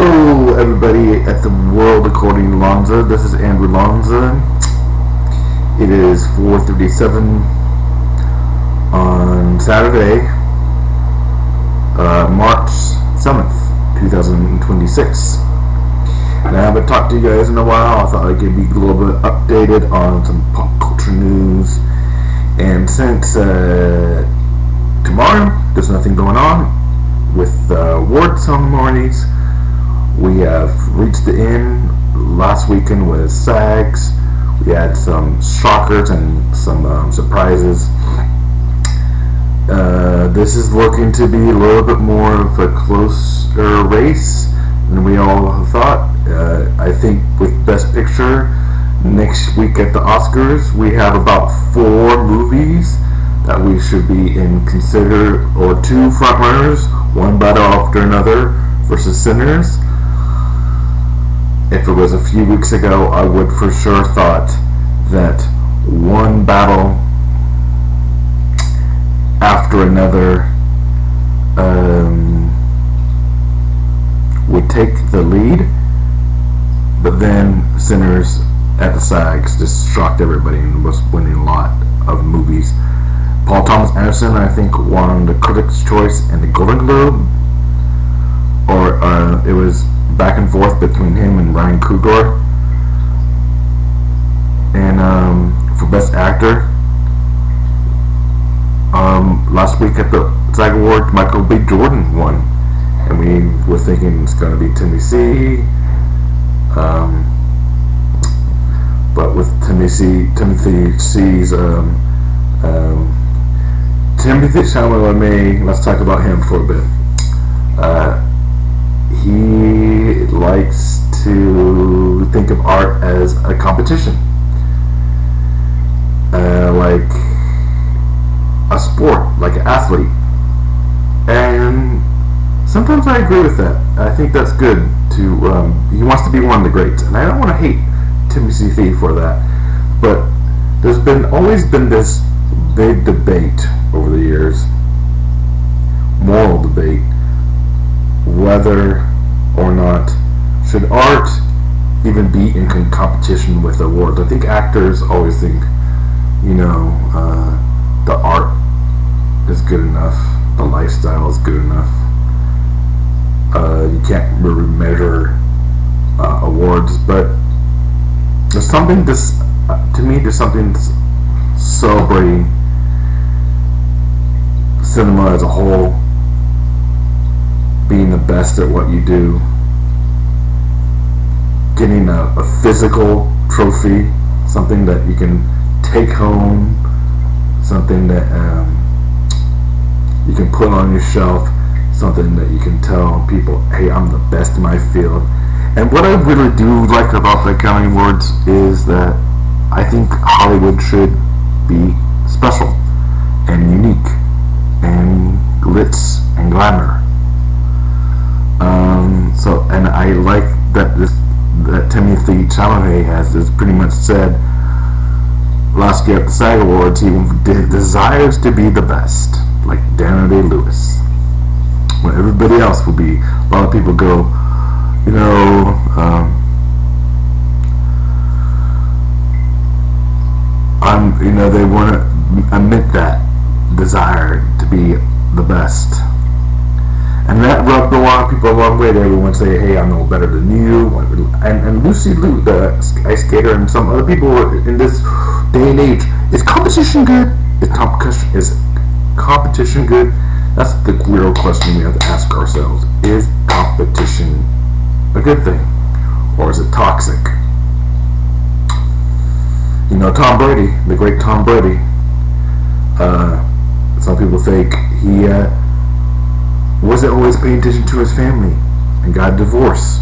Hello, everybody at the World According to Lonza. This is Andrew Lonza. It is 4:37 on Saturday, March 7th, 2026. And I haven't talked to you guys in a while. I thought I'd give you a little bit updated on some pop culture news. And since tomorrow there's nothing going on with award ceremonies, we have reached the end. Last weekend was SAGs. We had some shockers and some surprises. This is looking to be a little bit more of a closer race than we all thought. I think with Best Picture, next week at the OSCARs, we have about 4 movies that we should be in consider, or 2 frontrunners, one battle after another versus Sinners. If it was a few weeks ago, I would for sure thought that one battle after another would take the lead, but then Sinners at the SAGs just shocked everybody and was winning a lot of movies. Paul Thomas Anderson, I think, won the Critics' Choice and the Golden Globe, or it was back and forth between him and Ryan Coogler. And for Best Actor, last week at the SAG Awards, Michael B. Jordan won, and we were thinking it's going to be Timothy C. But with Timothy C's Timothy Chalamet, let's talk about him for a bit. He likes to think of art as a competition, like a sport, like an athlete. And sometimes I agree with that. I think that's good. He wants to be one of the greats, and I don't want to hate Timothy C for that. But there's always been this big debate over the years, moral debate, whether or not should art even be in competition with awards. I think actors always think, the art is good enough, the lifestyle is good enough. You can't really measure awards, but there's something celebrating cinema as a whole, being the best at what you do, getting a physical trophy, something that you can take home, something that you can put on your shelf, something that you can tell people, hey, I'm the best in my field. And what I really do like about the Academy Awards is that I think Hollywood should be special and unique and glitz and glamour. And I like that Timothy Chalamet has pretty much said last year at the SAG Awards he desires to be the best, like Daniel Day-Lewis. When everybody else will be, a lot of people go, they want to admit that desire to be the best. And that rubbed a lot of people the wrong way. Everyone say, hey, I'm no better than you. And Lucy Liu, the ice skater, and some other people in this day and age, is competition good? Is competition good? That's the real question we have to ask ourselves. Is competition a good thing? Or is it toxic? Tom Brady, the great Tom Brady, some people think he wasn't always paying attention to his family and got a divorce.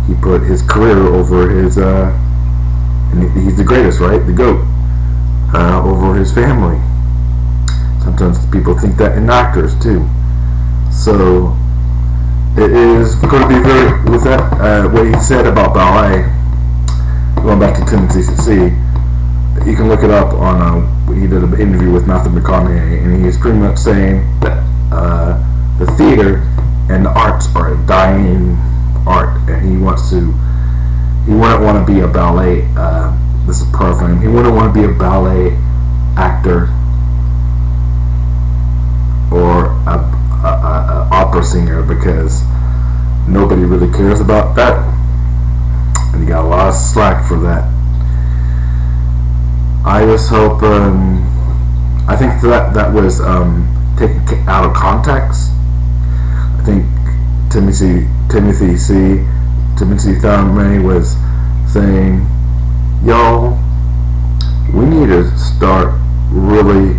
He put his career over his, and he's the greatest, right? The GOAT, over his family. Sometimes people think that in actors too. So it is going to be with that, what he said about ballet, going back to Timothy C. You can look it up on, he did an interview with Matthew McConaughey, and he's pretty much saying that the theater and the arts are a dying art, and he wouldn't want to be a ballet. This is paraphrasing. He wouldn't want to be a ballet actor or a opera singer, because nobody really cares about that, and he got a lot of slack for that. I just hope. I think that was taken out of context. I think Timothy Chalamet was saying, "Y'all, we need to start really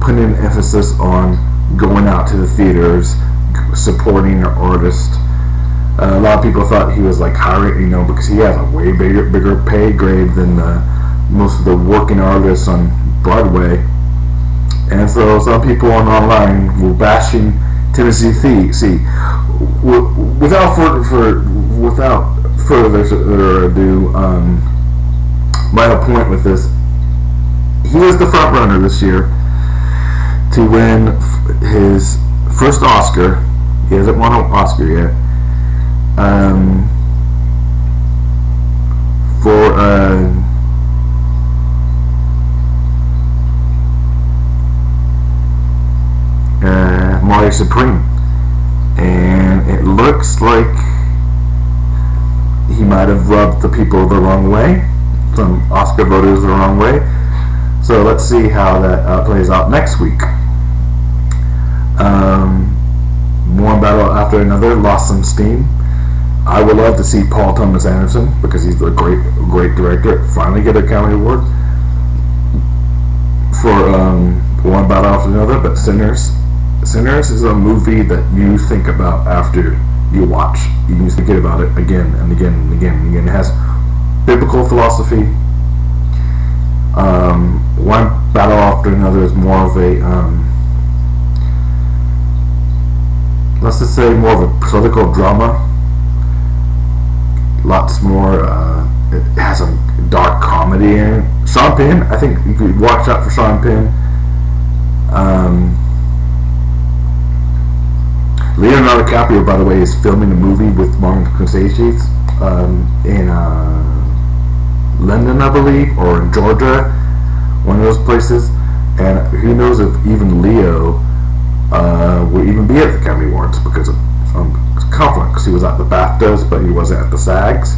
putting an emphasis on going out to the theaters, supporting our artists." A lot of people thought he was like hiring, because he has a way bigger pay grade than most of the working artists on Broadway. And so some people online were bashing Tennessee Thief. Without further ado, my whole point with this, he was the front runner this year to win his first Oscar. He hasn't won an Oscar yet. For Molly Supreme, and it looks like he might have rubbed the people the wrong way, some Oscar voters the wrong way. So let's see how that plays out next week. One battle after another lost some steam. I would love to see Paul Thomas Anderson, because he's a great director, finally get an Academy Award for One Battle After Another. But Sinners is a movie that you think about after you watch. You need to forget about it again and again and again and again. It has biblical philosophy. One Battle After Another is more of a let's just say more of a political drama. Lots more. It has some dark comedy in it. Sean Penn, I think you could watch out for Sean Penn. Leonardo DiCaprio, by the way, is filming a movie with Martin Scorsese in London, I believe, or in Georgia, one of those places. And who knows if even Leo will even be at the Academy Awards because of conflicts. He was at the BAFTAs, but he wasn't at the SAGs.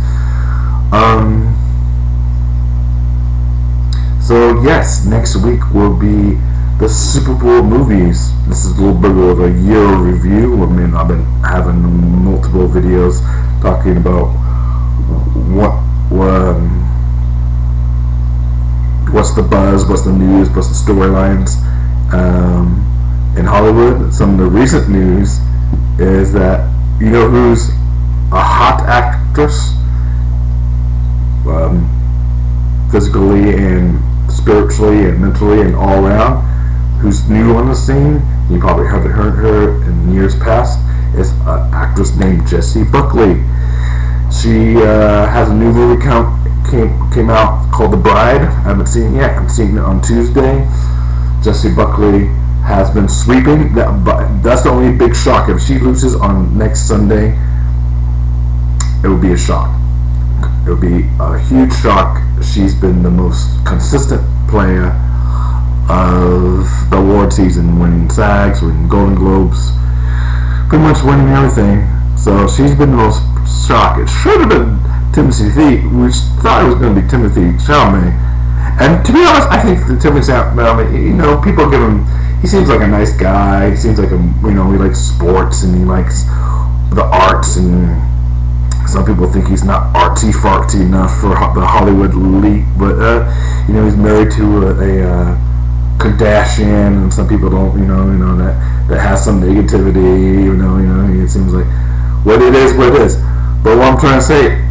So yes, next week will be the Super Bowl movies. This is a little bit of a year review. I mean, I've been having multiple videos talking about what's the buzz, what's the news, what's the storylines in Hollywood. Some of the recent news is that, you know who's a hot actress, physically and spiritually and mentally and all around, who's new on the scene? You probably haven't heard her in years past. Is an actress named Jessie Buckley. She has a new movie came out called The Bride. I haven't seen it yet. I'm seeing it on Tuesday. Jessie Buckley has been sweeping. That's the only big shock. If she loses on next Sunday, it would be a shock. It would be a huge shock. She's been the most consistent player of the award season, winning SAGs, winning Golden Globes, pretty much winning everything. So she's been the most shocked. It should have been Timothy Thief. We thought it was going to be Timothy Chalamet. And to be honest, I think that Timothy Chalamet, people give him, he seems like a nice guy. He seems like he likes sports and he likes the arts, and some people think he's not artsy-fartsy enough for the Hollywood elite, but he's married to a Kardashian, and some people don't, that has some negativity. It seems like what it is. But what I'm trying to say,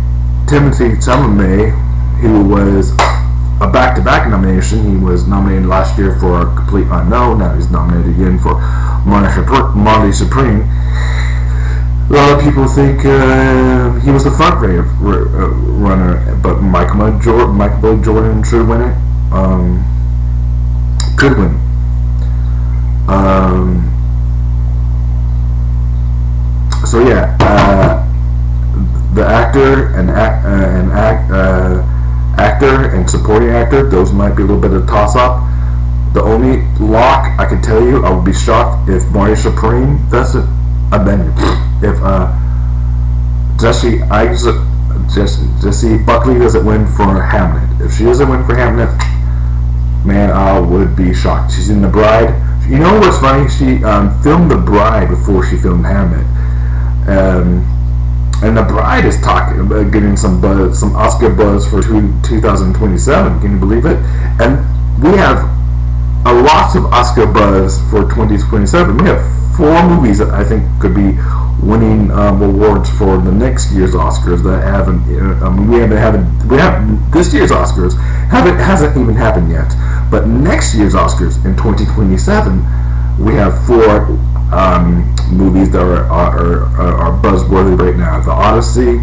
Timothy Chalamet, who was a back-to-back nomination, he was nominated last year for A Complete Unknown. Now he's nominated again for Molly Supreme. A lot of people think he was the front runner, but Michael B. Jordan should win it. Could win. Um, so yeah, the actor and supporting actor, those might be a little bit of toss up. The only lock I can tell you, I would be shocked if Marty Supreme doesn't. If Jessie Buckley doesn't win for Hamlet. If she doesn't win for Hamlet, man, I would be shocked. She's in The Bride. You know what's funny? She filmed The Bride before she filmed Hamlet. And The Bride is talking about getting some buzz, some Oscar buzz for 2027. Can you believe it? And we have a lot of Oscar buzz for 2027. We have 4 movies that I think could be winning awards for the next year's Oscars that haven't. We have this year's Oscars hasn't even happened yet. But next year's Oscars in 2027, we have 4 movies that are buzzworthy right now. The Odyssey,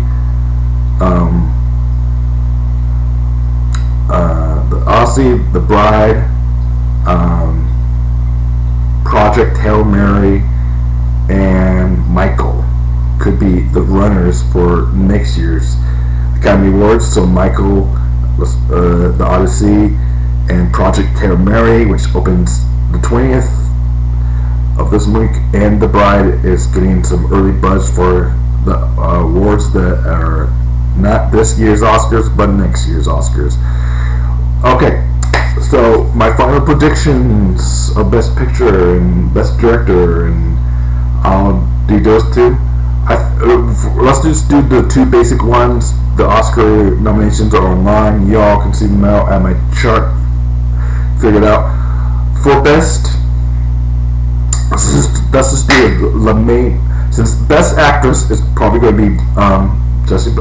The Bride, Project Hail Mary, and Michael could be the runners for next year's Academy Awards. So Michael, the Odyssey, and Project Hail Mary, which opens the 20th of this week, and The Bride is getting some early buzz for the awards that are not this year's Oscars but next year's Oscars. Okay, so my final predictions of Best Picture and Best Director, and I'll do those 2. Let's just do the 2 basic ones. The Oscar nominations are online. Y'all can see them out at my chart. Figured out. For Best, let's just do the main. Since Best Actress is probably going to be Jessie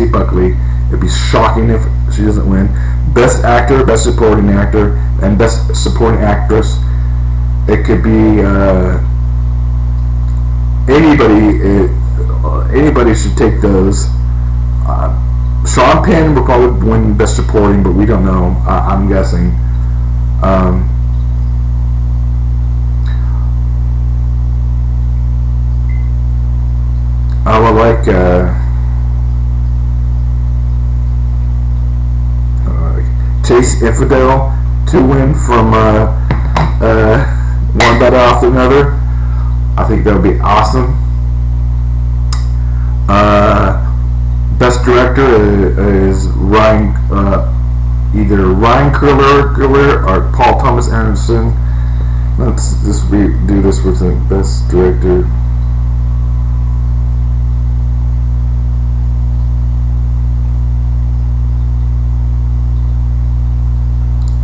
Buckley. It'd be shocking if she doesn't win. Best Actor, Best Supporting Actor, and Best Supporting Actress. It could be anybody. Anybody should take those. Sean Penn will probably win Best Supporting, but we don't know. I'm guessing. I would like Chase Infidel to win from one better after another. I think that would be awesome. Best Director is either Ryan Coogler or Paul Thomas Anderson. Let's just do this with the Best Director.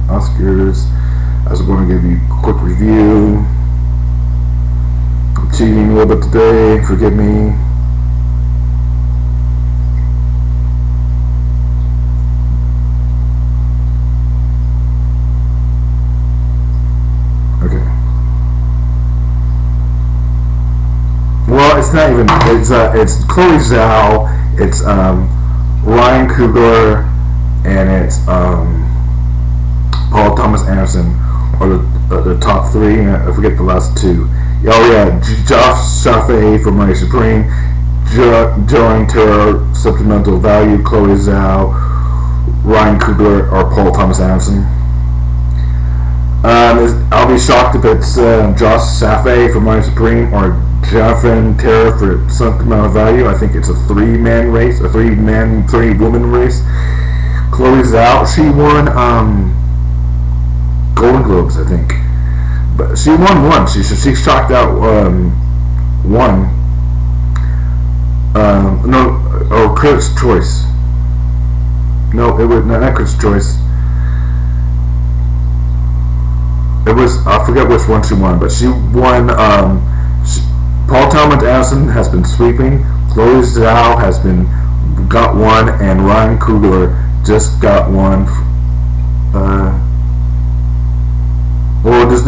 Oscars. I was going to give you a quick review. I'm cheating a little bit today, forgive me. Okay. Well, it's not even. It's Chloe Zhao. It's Ryan Coogler, and it's Paul Thomas Anderson are the top 3. I forget the last 2. Oh yeah, Josh Safai for Money Supreme, Joan Terror, Supplemental Value, Chloe Zhao, Ryan Coogler, or Paul Thomas Anderson. I'll be shocked if it's Josh Safai for Money Supreme or Jonathan Terror for Supplemental Value. I think it's a 3-man race, a 3-woman race. Chloe Zhao, she won Golden Globes, I think, but she won one. She shocked out one. Critics' Choice. No, it was not Critics' Choice. It was, I forget which one she won, but she won. Paul Thomas Anderson has been sweeping. Chloe Zhao has got one, and Ryan Coogler just got one. There's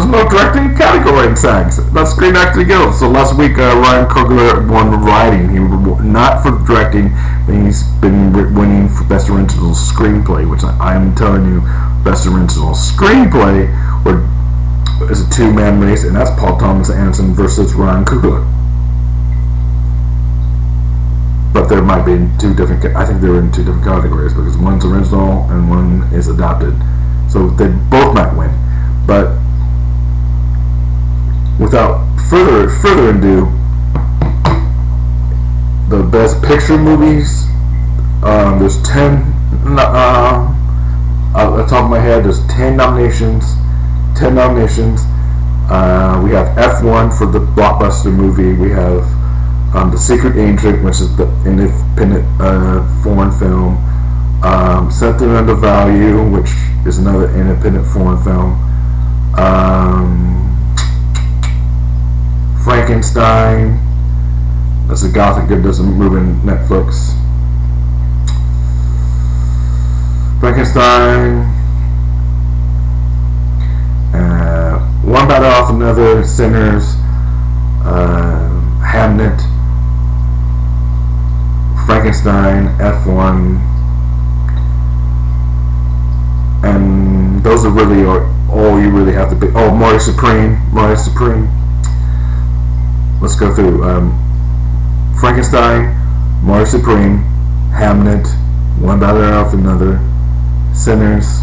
no directing category in SAGs. That's Screen Actor Guild. So last week, Ryan Coogler won writing. He not for directing, but he's been winning for Best Original Screenplay, which I am telling you, Best Original Screenplay is a two-man race, and that's Paul Thomas Anderson versus Ryan Coogler. But there might be two different. I think they're in two different categories because one's original and one is adapted. So they both might win. But without further ado, the Best Picture movies. There's 10. At the top of my head, there's 10 nominations. 10 nominations. We have F1 for the blockbuster movie. We have The Secret Agent, which is the independent foreign film. Sentimental Value, which is another independent foreign film. Frankenstein. That's a gothic good movie on Netflix. Frankenstein. One Battle Off Another. Sinners. Hamnet. Frankenstein. F1. And those are really all you really have to be. Oh, Marty Supreme. Let's go through. Frankenstein, Marty Supreme, Hamnet, One Battle Off Another, Sinners,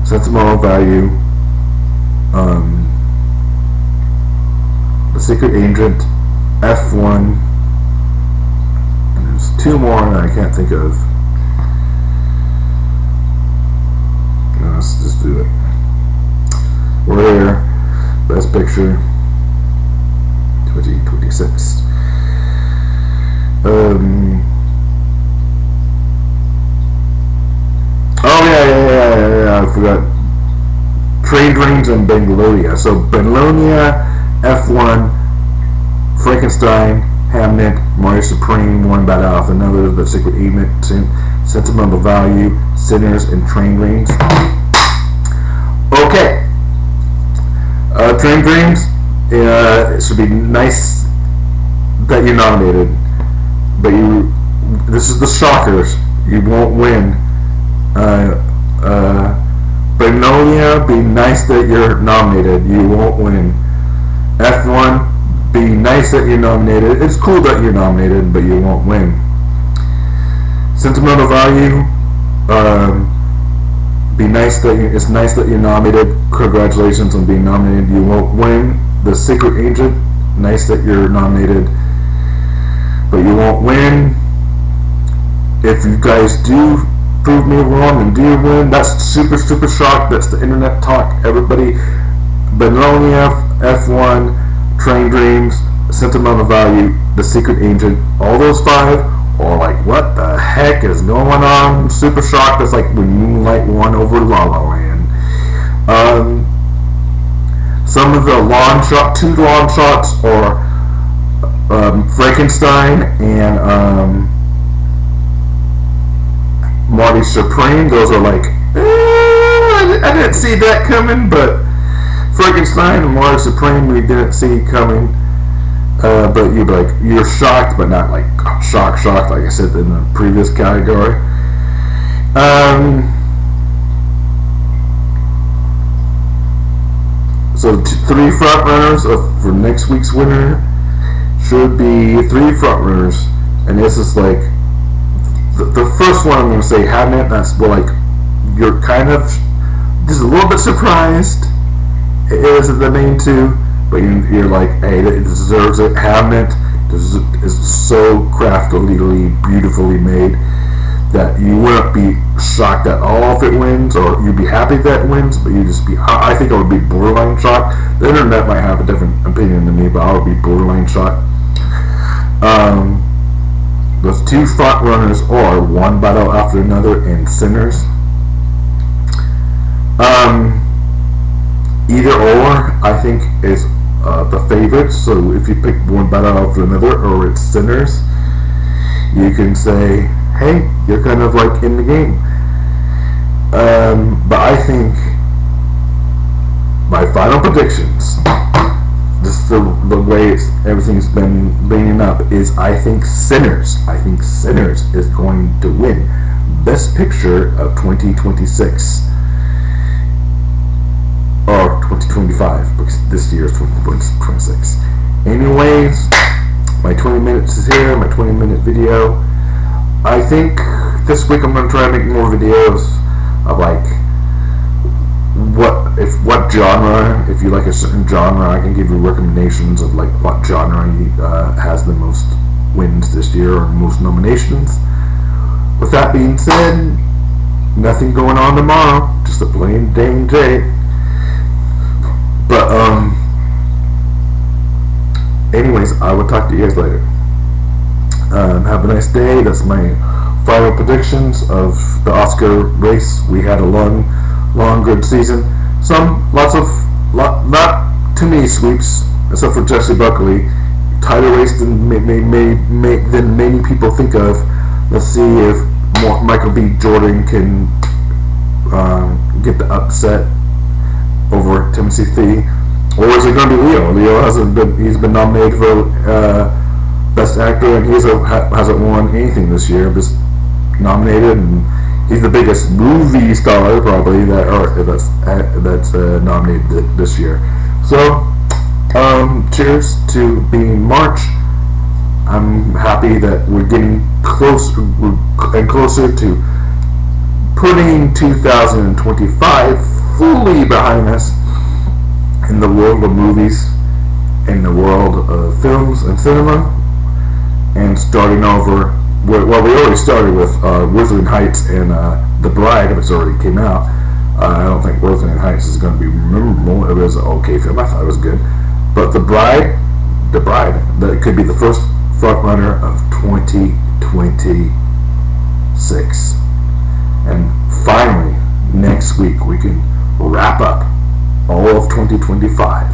Sentimental Value, The Secret Agent, F1, and there's two more that I can't think of. Let's just do it. We're there. Best Picture 2026. I forgot. Train Dreams and Benlonia. So Benlonia, F1, Frankenstein, Hamnet, Marty Supreme, One Battle Off Another, The Secret Agent, Sentimental Value, Sinners, and Train Dreams. Okay. Train Dreams. It should be nice that you're nominated, but this is the shockers. You won't win. Benlonia, be nice that you're nominated. You won't win. F1, be nice that you're nominated. It's cool that you're nominated, but you won't win. Sentimental Value, be nice that it's nice that you're nominated. Congratulations on being nominated. You won't win. The Secret Agent, nice that you're nominated, but you won't win. If you guys do prove me wrong and do win, that's super shock. That's the internet talk. Everybody, Benlonia, F1, Train Dreams, Sentimental Value, The Secret Agent, all those five are like, what the heck is going on? Super shock. That's like when Moonlight won over La La Land. Some of the two long shots are Frankenstein and Marty Supreme. Those are like, I didn't see that coming, but Frankenstein and Marty Supreme we didn't see coming. But you're shocked, but not like shocked like I said in the previous category. So three front runners for next week's winner should be three front runners, and this is like the first one I'm going to say Hamnet. That's like you're kind of just a little bit surprised it isn't the main two, but you're like, hey, it deserves it. Hamnet is so craftily, beautifully made that you wouldn't be shocked at all if it wins, or you'd be happy that it wins, but you'd just be, I think I would be borderline shocked. The internet might have a different opinion than me, but I would be borderline shocked. Those two front runners are One Battle After Another and Sinners. Either or, I think, is the favorite. So if you pick One Battle After Another or it's Sinners, you can say, hey, you're kind of like in the game. But I think my final predictions, just the way everything's been bringing up, is I think Sinners is going to win. Best Picture of 2026 or 2025, because this year is 2026. Anyways, my 20 minutes is here, my 20-minute video. I think this week I'm going to try to make more videos of like what genre. If you like a certain genre, I can give you recommendations of like what genre has the most wins this year or most nominations. With that being said, nothing going on tomorrow, just a plain dang day. But anyways, I will talk to you guys later. Have a nice day. That's my final predictions of the Oscar race. We had a long, good season. Not too many sweeps, except for Jesse Buckley. Tighter race than many people think of. Let's see if Michael B. Jordan can get the upset over Timothy, or is it going to be Leo? Leo he's been nominated for Best Actor, and he hasn't won anything this year. Just nominated, and he's the biggest movie star probably that's nominated this year. So, cheers to being March. I'm happy that we're getting closer and closer to putting 2025 fully behind us in the world of movies, in the world of films and cinema, and starting over. Well, we already started with Wuthering Heights and The Bride, if it's already came out. I don't think Wuthering Heights is going to be memorable. It was an okay film. I thought it was good. But The Bride, that could be the first front runner of 2026. And finally, next week, we can wrap up all of 2025.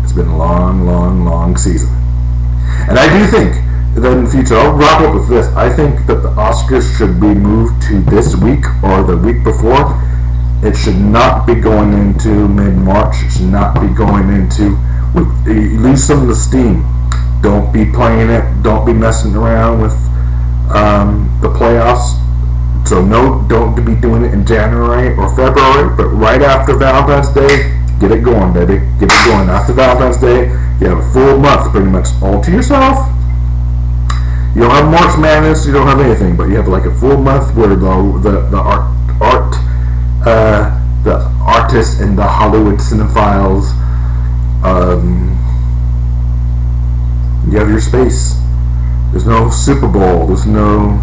It's been a long season. And I do think that in the future, I'll wrap up with this. I think that the Oscars should be moved to this week or the week before. It should not be going into mid-March. It should not be going into... You lose some of the steam. Don't be playing it. Don't be messing around with the playoffs. So no, don't be doing it in January or February, but right after Valentine's Day, get it going, baby. Get it going. After Valentine's Day, you have a full month pretty much all to yourself. You don't have March Madness, you don't have anything, but you have like a full month where the artists and the Hollywood cinephiles, you have your space. There's no Super Bowl. There's no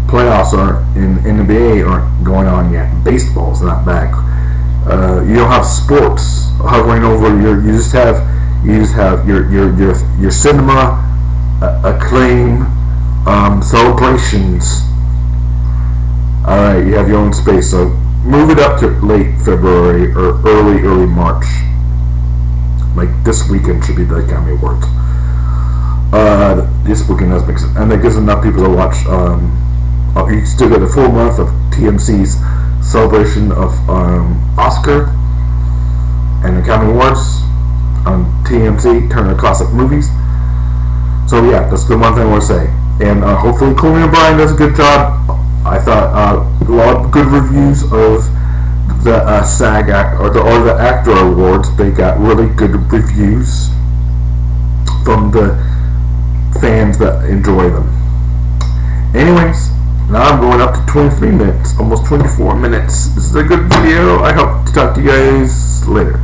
playoffs in NBA aren't going on yet. Baseball's not back. You don't have sports hovering over you just have your cinema acclaim celebrations. Alright, you have your own space, so move it up to late February or early March. Like this weekend should be the Academy Awards. This weekend does make sense, and that gives enough people to watch. You still get a full month of TMC's celebration of Oscar and Academy Awards on TMC, Turner Classic Movies. So yeah, that's the one thing I want to say. And hopefully Conan O'Brien does a good job. I thought a lot of good reviews of the SAG or the Actor Awards. They got really good reviews from the fans that enjoy them. Anyways, now I'm going up to 23 minutes, almost 24 minutes. This is a good video. I hope to talk to you guys later.